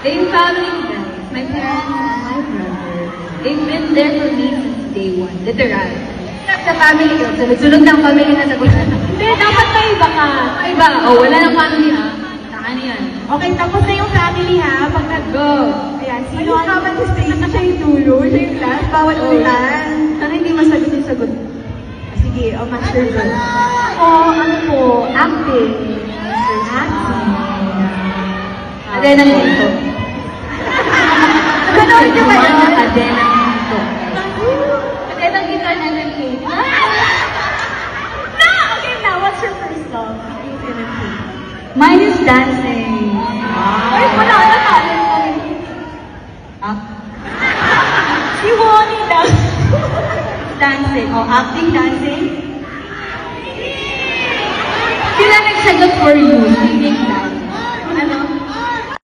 Yung family ko, guys, my parents and my brother, they've been there for me since day one, literal. Sa family ko, sunod-sunod ng family na sagutan. Hindi, dapat may iba ka. Ay ba? Oh, wala ng family ha. Ano yan? Okay, tapos na yung family ha. Pag nag-go. Ayan, sino ang naman sa stage? Siya yung dulo, siya yung last. Bawat ulan. Sana hindi masagot yung sagot. Sige, master go. Ano po? Acting. Acting. Cadena ng Hinto. Gano'n nyo ba yun? Cadena ng Hinto. Cadena ng Hinto na ng Hinto. No! Okay now, what's your first song? Mine is dancing. Ay, wala ka na talent mo. Ah? Si Wally lang. Dancing. Oh, acting, dancing. Sila nagsagot for you. Singing, dancing.